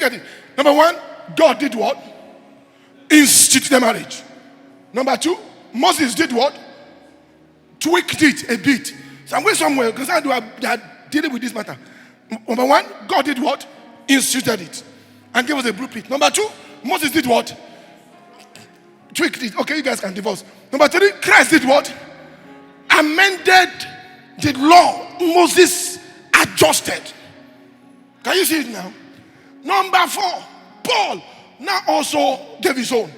get it? Number one, God did what? Instituted marriage. Number two, Moses did what? Tweaked it a bit. So I'm going somewhere because they are dealing with this matter. Number one, God did what? Instituted it and gave us a blueprint. Number two, Moses did what? Tweaked it. Okay, you guys can divorce. Number three, Christ did what? Amended the law. Moses adjusted. Can you see it now? Number four, Paul now also gave his own.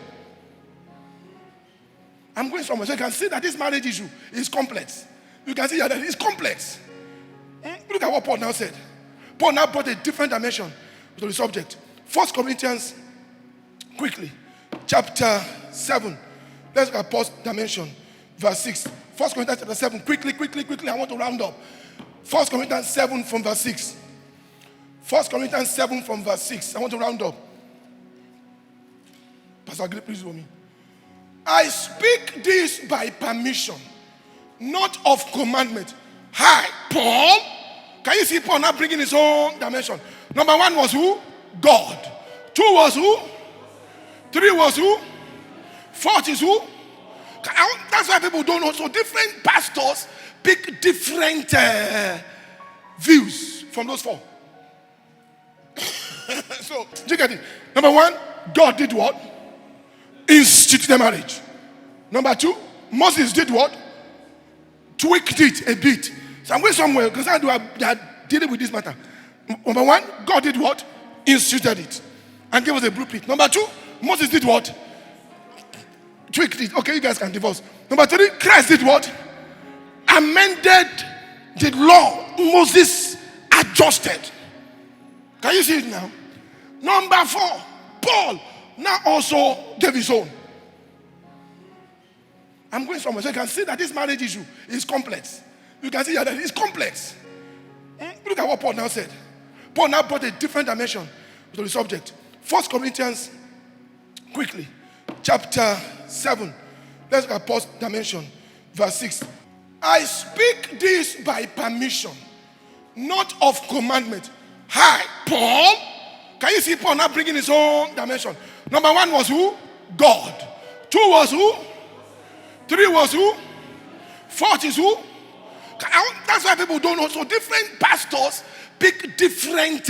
I'm going somewhere so you can see that this marriage issue is complex. You can see that it's complex. Look at what Paul now said. Paul now brought a different dimension to the subject. 1 Corinthians, quickly, chapter 7. Let's look at Paul's dimension, verse 6. 1 Corinthians chapter 7, quickly, I want to round up. 1 Corinthians 7 from verse 6. 1 Corinthians 7 from verse 6. I want to round up. Pastor Agri, please for me. I speak this by permission, not of commandment. Hi, Paul. Can you see Paul now bringing his own dimension? Number one was who? God. Two was who? Three was who? Fourth is who? That's why people don't know. So different pastors pick different views from those four. So, do you get it? Number one, God did what? Instituted marriage. Number two, Moses did what? Tweaked it a bit. So I'm going somewhere because they are dealing with this matter. Number one, God did what? Instituted it and gave us a blueprint. Number two, Moses did what? Tweaked it. Okay, you guys can divorce. Number three, Christ did what? Amended the law. Moses adjusted. Can you see it now? Number four, Paul now also gave his own. I'm going somewhere so you can see that this marriage issue is complex. You can see that it's complex. Look at what Paul now said. Paul now brought a different dimension to the subject. 1 Corinthians, quickly, chapter 7. Let's look at Paul's dimension, verse 6. I speak this by permission, not of commandment. Hi, Paul. Can you see Paul now bringing his own dimension? Number one was who? God. Two was who? Three was who? Fourth is who? That's why people don't know. So different pastors pick different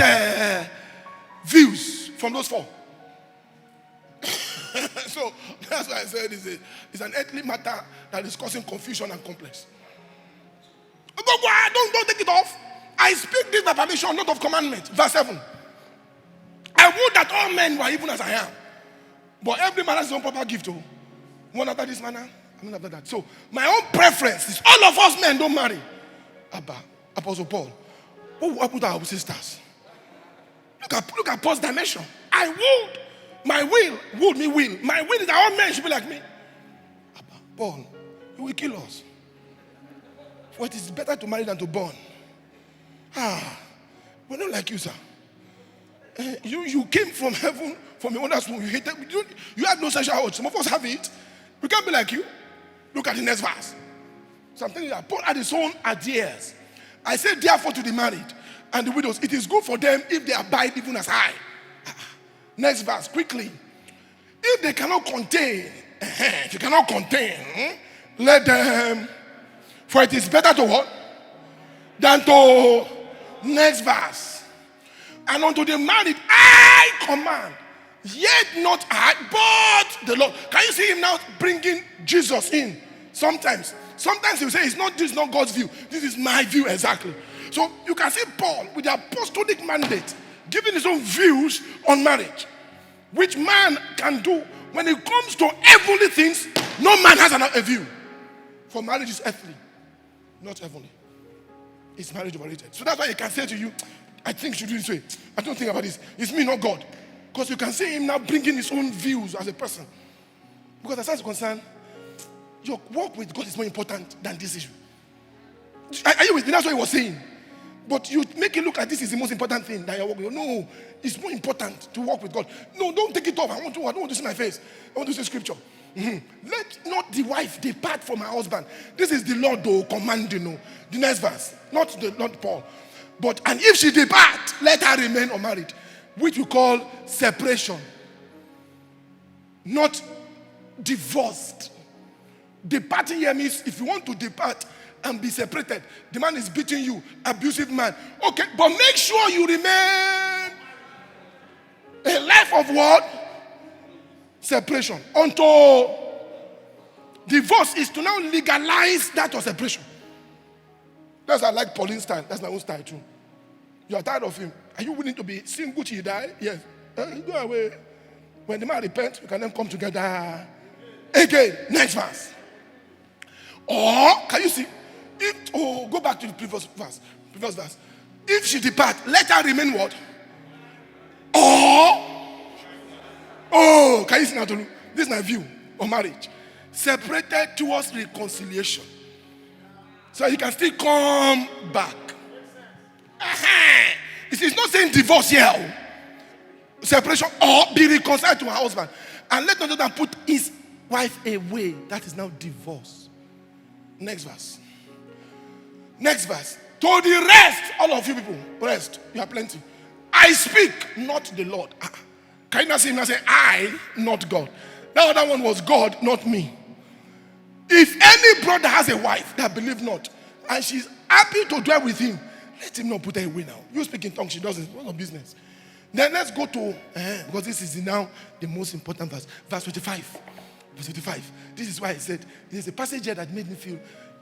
views from those four. So that's why I said it's an earthly matter that is causing confusion and complex. Don't take it off. I speak this by permission, not of commandment. Verse 7. I would that all men were even as I am. But every man has his own proper gift. Oh. One after this manner, and after that. So my own preference is all of us men don't marry. Apostle Paul. What will happen to our sisters? Look at Paul's dimension. I would. My will. Would me will. My will is that all men should be like me. Paul, you will kill us. For it is better to marry than to burn. We're not like you, sir. You came from heaven, from your mother's womb. You hated. You had no sexual urge. Some of us have it. We can't be like you. Look at the next verse. Something that Paul had his own ideas. I say, therefore, to the married and the widows, it is good for them if they abide even as I. Next verse, quickly. If they cannot contain, let them. For it is better to what? Than to. Next verse. And unto the married, I command. Yet not I, but the Lord. Can you see him now bringing Jesus in? Sometimes he will say, this is not God's view. This is my view exactly. So you can see Paul with the apostolic mandate giving his own views on marriage. Which man can do when it comes to heavenly things, no man has a view. For marriage is earthly, not heavenly. It's marriage overrated. So that's why he can say to you, I think you should do this way. I don't think about this. It's me, not God. Because you can see him now bringing his own views as a person. Because as far as concerned, your walk with God is more important than this issue. Are you with me? That's what he was saying. But you make it look like this is the most important thing that you're walking with. No, it's more important to walk with God. No, don't take it off. I don't want to see my face. I want to see scripture. Let not the wife depart from her husband. This is the Lord who command, the next verse. Not the Lord Paul. And if she depart, let her remain unmarried. which we call separation, not divorced. Departing here means if you want to depart and be separated, the man is beating you, abusive man. Okay, but make sure you remain a life of what? Separation. Until divorce is to now legalize that of separation. That's why I like Pauline's style. That's my own style too. You are tired of him. Are you willing to be single till you die? Yes. Go away. When the man repents, we can then come together. Again, next verse. Or, can you see? Go back to the previous verse. If she depart, let her remain what? Can you see now? This is my view of marriage. Separated towards reconciliation. So you can still come back. It's not saying divorce here. Separation or be reconciled to her husband. And let another put his wife away. That is now divorce. Next verse. To the rest, all of you people, rest. You have plenty. I speak, not the Lord. Can you not see him and say, I, not God? That other one was God, not me. If any brother has a wife that believes not, and she's happy to dwell with him, let him not put her away now. You speak in tongues, she doesn't. It's none of business. Then let's go to, because this is now the most important verse. Verse 25. Verse 25. This is why I said, there's a passage here that made me feel,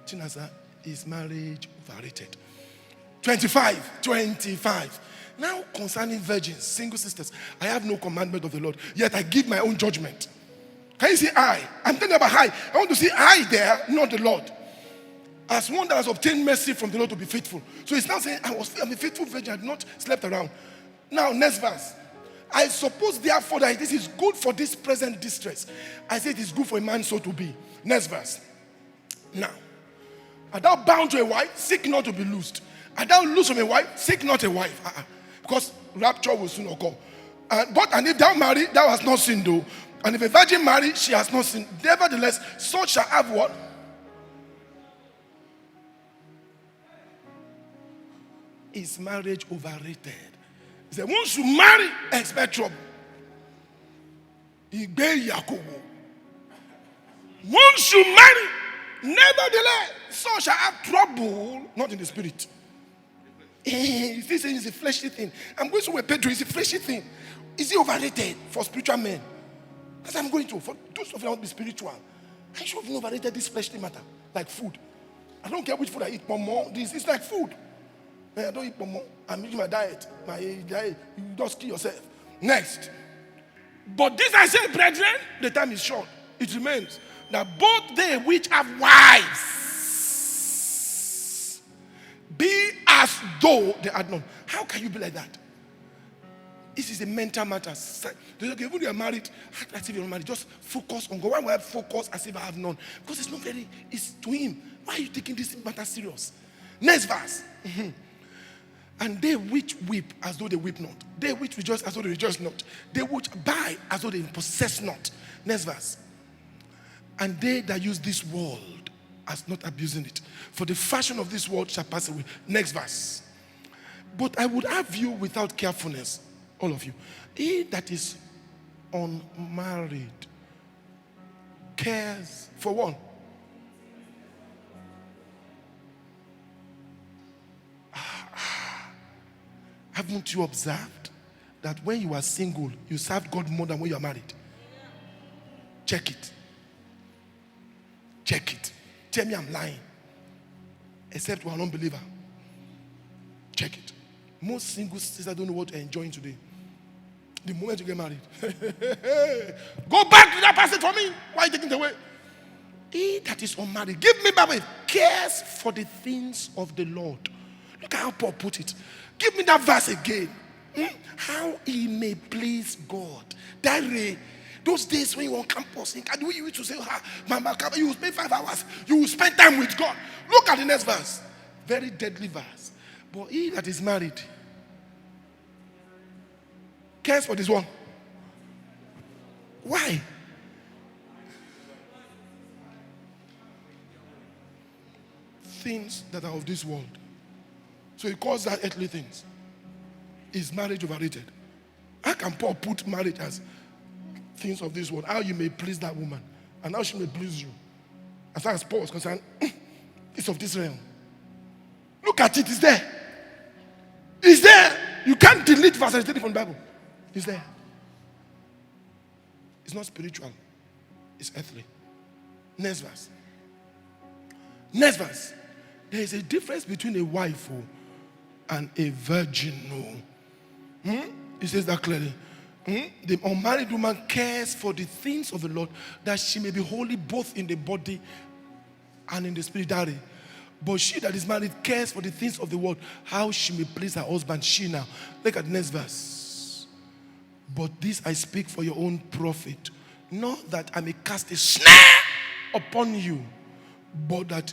Chinasa, is marriage overrated? 25. Now concerning virgins, single sisters, I have no commandment of the Lord, yet I give my own judgment. Can you see I? I'm telling you about I. I want to see I there, not the Lord. As one that has obtained mercy from the Lord to be faithful. So it's now saying, I'm a faithful virgin, I have not slept around. Now, next verse. I suppose therefore that this is good for this present distress. I say it is good for a man so to be. Next verse. Now, are thou bound to a wife? Seek not to be loosed. Are thou loosed from a wife? Seek not a wife. Because rapture will soon occur. And if thou marry, thou hast not sinned though. And if a virgin marry, she has not sinned. Nevertheless, such shall have what? Is marriage overrated? He said, once you marry, expect trouble. Once you marry, nevertheless, so shall have trouble, not in the spirit. This thing is a fleshly thing. I'm going to Pedro, it's a fleshly thing. Is it overrated for spiritual men? Because I'm going to. For those of you who want to be spiritual, I should have overrated this fleshly matter, like food. I don't care which food I eat, more. This is like food. I don't eat more. I'm eating my diet. You just kill yourself. Next. But this I say, brethren, the time is short. It remains that both they which have wives be as though they had none. How can you be like that? This is a mental matter. Even if you are married, act as if you're not married. Just focus on God. Why would I focus as if I have none? Because it's not very, it's to him. Why are you taking this matter serious? Next verse. And they which weep as though they weep not. They which rejoice as though they rejoice not. They which buy as though they possess not. Next verse. And they that use this world as not abusing it. For the fashion of this world shall pass away. Next verse. But I would have you without carefulness, all of you. He that is unmarried cares for one. Haven't you observed that when you are single, you serve God more than when you are married? Check it. Check it. Tell me I'm lying. Except we're an unbeliever. Check it. Most single sisters don't know what they're enjoying today. The moment you get married. Go back to that passage for me. Why are you taking it away? He that is unmarried, give me Bible, cares for the things of the Lord. Look at how Paul put it. Give me that verse again. How he may please God. That way, those days when you on campus, you used to say, Mama, you will spend 5 hours. You will spend time with God. Look at the next verse. Very deadly verse. But he that is married cares for this one. Why? Things that are of this world. So he calls that earthly things. Is marriage overrated? How can Paul put marriage as things of this world? How you may please that woman and how she may please you. As far as Paul is concerned, it's of this realm. Look at it, it's there. It's there. You can't delete verse 33 from the Bible. It's there. It's not spiritual. It's earthly. Next verse. Next verse. There is a difference between a wife and a virgin. It says that clearly. The unmarried woman cares for the things of the Lord, that she may be holy both in the body and in the spirit. But she that is married cares for the things of the world, how she may please her husband. She now. Look at the next verse. But this I speak for your own profit, not that I may cast a snare upon you, but that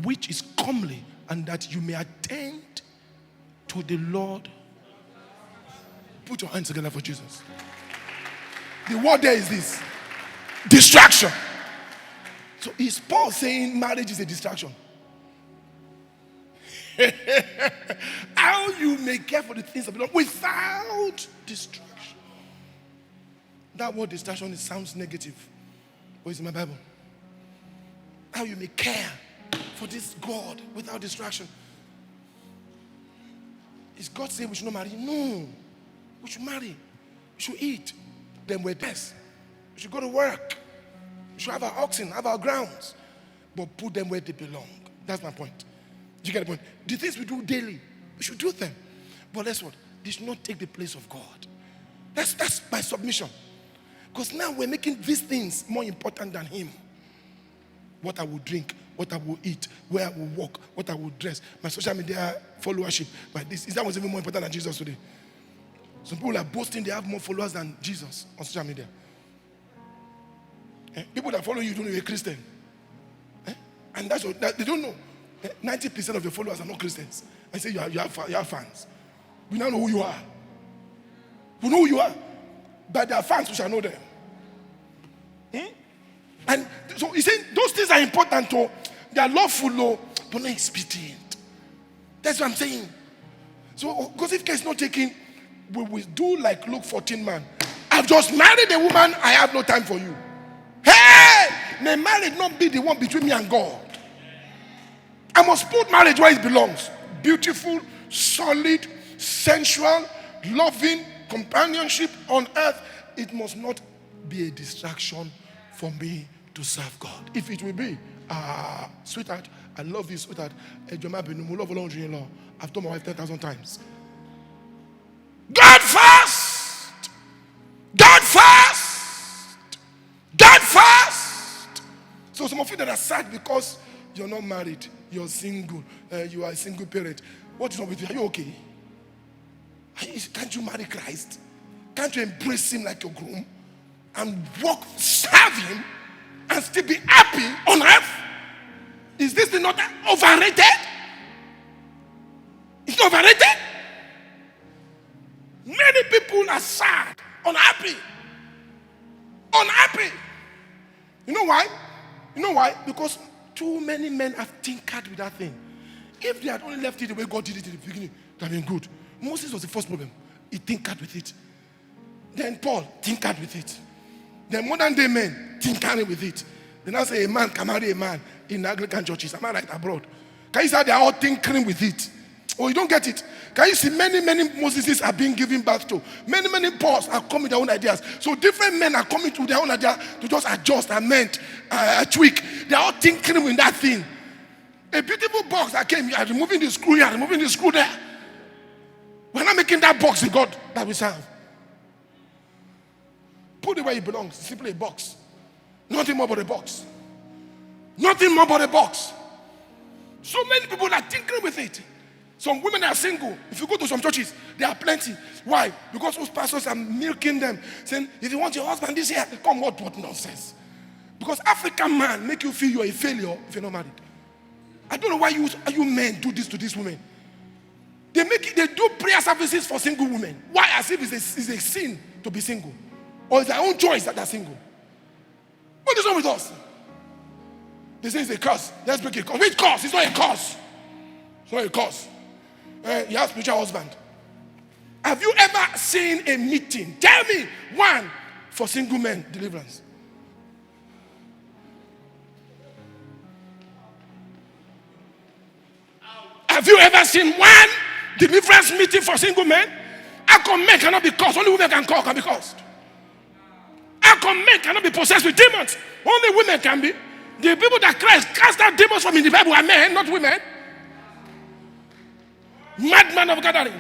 which is comely, and that you may attend to the Lord. Put your hands together for Jesus. The word there is this: distraction. So is Paul saying marriage is a distraction? How you may care for the things of the Lord without distraction. That word distraction, it sounds negative, but it's in my Bible. How you may care for this God without distraction. Is God saying we should not marry? No. We should marry. We should eat. Then we're blessed. We should go to work. We should have our oxen, have our grounds. But put them where they belong. That's my point. Do you get the point? The things we do daily, we should do them. But that's what? They should not take the place of God. That's my submission. Because now we're making these things more important than Him. What I will drink, what I will eat, where I will walk, what I will dress, my social media followership. But is that was even more important than Jesus today? Some people are boasting they have more followers than Jesus on social media. People that follow you don't know you're a Christian. And that's what they don't know. 90% of your followers are not Christians. I say you have fans. We now know who you are. We know who you are. But there are fans who shall know them. And so he's saying those things are important too. They are lawful, but not expedient. That's what I'm saying. So because if care is not taken, we will do like Luke 14 man. I've just married a woman, I have no time for you. Hey! May marriage not be the one between me and God. I must put marriage where it belongs. Beautiful, solid, sensual, loving, companionship on earth. It must not be a distraction for me to serve God. If it will be, sweetheart, I love you, sweetheart. I've told my wife 10,000 times. God first! God first! God first! So some of you that are sad because you're not married, you're single, you are a single parent. What is wrong with you? Are you okay? Can't you marry Christ? Can't you embrace Him like your groom and walk, serve Him, and still be happy on earth? Is this not overrated? It's not overrated? Many people are sad, unhappy. Unhappy. You know why? You know why? Because too many men have tinkered with that thing. If they had only left it the way God did it in the beginning, that would have been good. Moses was the first problem. He tinkered with it. Then Paul tinkered with it. Then modern day men tinkering with it. They now say a man can marry a man in Anglican churches. Am I right? Abroad? Can you say they are all tinkering with it? Oh, you don't get it. Can you see many Moseses are being given birth to? Many Pauls are coming with their own ideas. So different men are coming to their own ideas to just adjust, amend, tweak. They are all tinkering with that thing. A beautiful box that came, you are removing the screw here, removing the screw there. We're not making that box the God that we serve. Put it where it belongs. It's simply a box. Nothing more but a box. Nothing more but a box. So many people are tinkering with it. Some women are single. If you go to some churches, there are plenty. Why? Because those pastors are milking them, saying, if you want your husband this year, come what nonsense. Because African man make you feel you're a failure if you're not married. I don't know why you men do this to these women. They do prayer services for single women. Why? As if it's a sin to be single. Or it's their own choice that they're single. What is wrong with us? They say it's a curse. Let's break it. Which curse? It's not a curse. It's not a curse. You have spiritual husband. Have you ever seen a meeting? Tell me one for single men deliverance. Have you ever seen one deliverance meeting for single men? How come men cannot be cursed? Only women can be cursed. How come men cannot be possessed with demons? Only women can be. The people that Christ cast out demons from in the Bible are men, not women. Madman of gathering.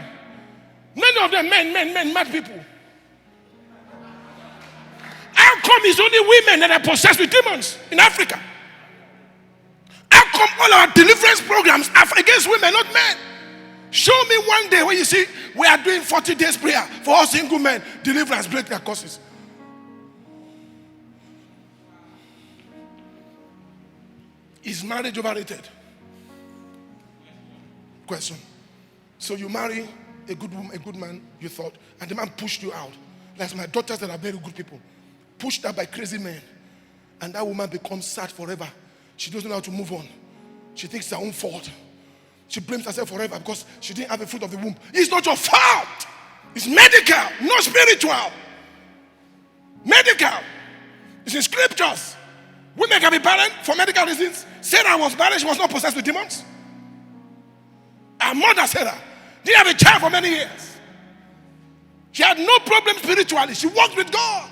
Many of them men, mad people. How come it's only women that are possessed with demons in Africa? How come all our deliverance programs are against women, not men? Show me one day where you see we are doing 40 days prayer for all single men, deliverance, break their curses. Is marriage overrated? Question. So you marry a good woman, a good man, you thought, and the man pushed you out. Like my daughters that are very good people, pushed out by crazy men, and that woman becomes sad forever. She doesn't know how to move on. She thinks it's her own fault. She blames herself forever because she didn't have the fruit of the womb. It's not your fault. It's medical, not spiritual. Medical. It's in scriptures. Women can be barren for medical reasons. Sarah was barren. She was not possessed with demons. Her mother, Sarah, didn't have a child for many years. She had no problem spiritually. She walked with God.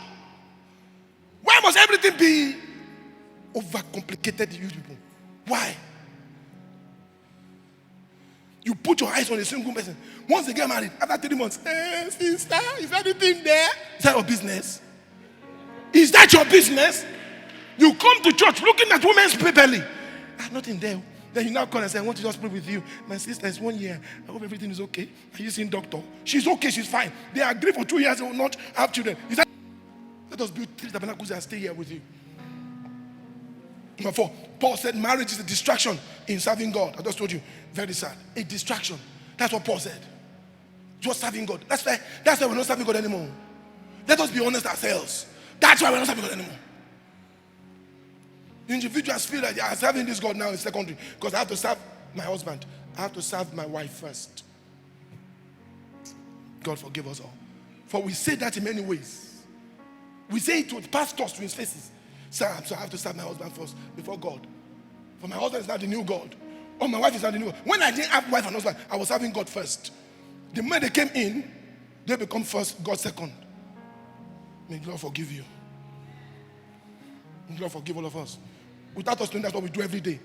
Why must everything be overcomplicated, you people? Why? You put your eyes on a single person. Once they get married, after 3 months, sister, is anything there? Is that your business? Is that your business? You come to church looking at women's belly. Nothing there. Then you now call and say, I want to just pray with you. My sister is 1 year. I hope everything is okay. Are you seeing doctor? She's okay, she's fine. They agree for 2 years they will not have children. Is that? Let us build 3 tabernacles and stay here with you. Number 4, Paul said marriage is a distraction in serving God. I just told you, very sad. A distraction. That's what Paul said. Just serving God. That's why we're not serving God anymore. Let us be honest ourselves. That's why we're not serving God anymore. Individuals feel like they are serving this God now in secondary because I have to serve my husband. I have to serve my wife first. God forgive us all. For we say that in many ways. We say it with pastors to his faces. So I have to serve my husband first before God. For my husband is not the new God. Or my wife is not the new God. When I didn't have wife and husband, I was serving God first. The moment they came in, they become first, God second. May God forgive you. May God forgive all of us. Without us doing, that's what we do every day.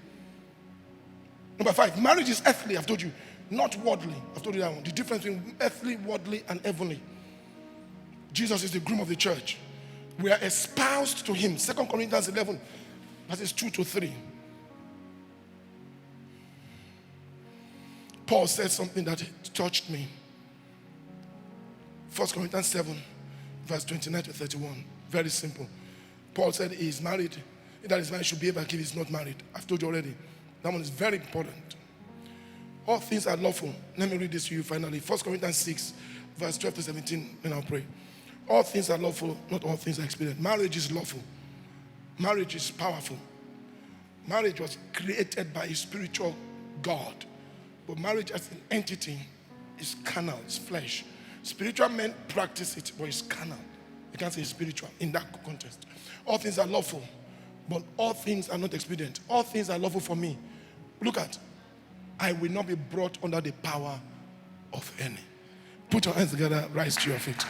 Number 5, marriage is earthly, I've told you, not worldly. I've told you that one. The difference between earthly, worldly, and heavenly. Jesus is the groom of the church. We are espoused to him. 2 Corinthians 11, verses 2-3. Paul said something that touched me. 1 Corinthians 7, verse 29-31. Very simple. Paul said he is married. That is married should be able to give. He's not married. I've told you already. That one is very important. All things are lawful. Let me read this to you finally. 1 Corinthians 6, verse 12-17, and I'll pray. All things are lawful, not all things are expedient. Marriage is lawful. Marriage is powerful. Marriage was created by a spiritual God. But marriage as an entity is carnal, it's flesh. Spiritual men practice it, but it's carnal. You can't say it's spiritual in that context. All things are lawful, but all things are not expedient. All things are lawful for me. Look at, I will not be brought under the power of any. Put your hands together, rise to your feet.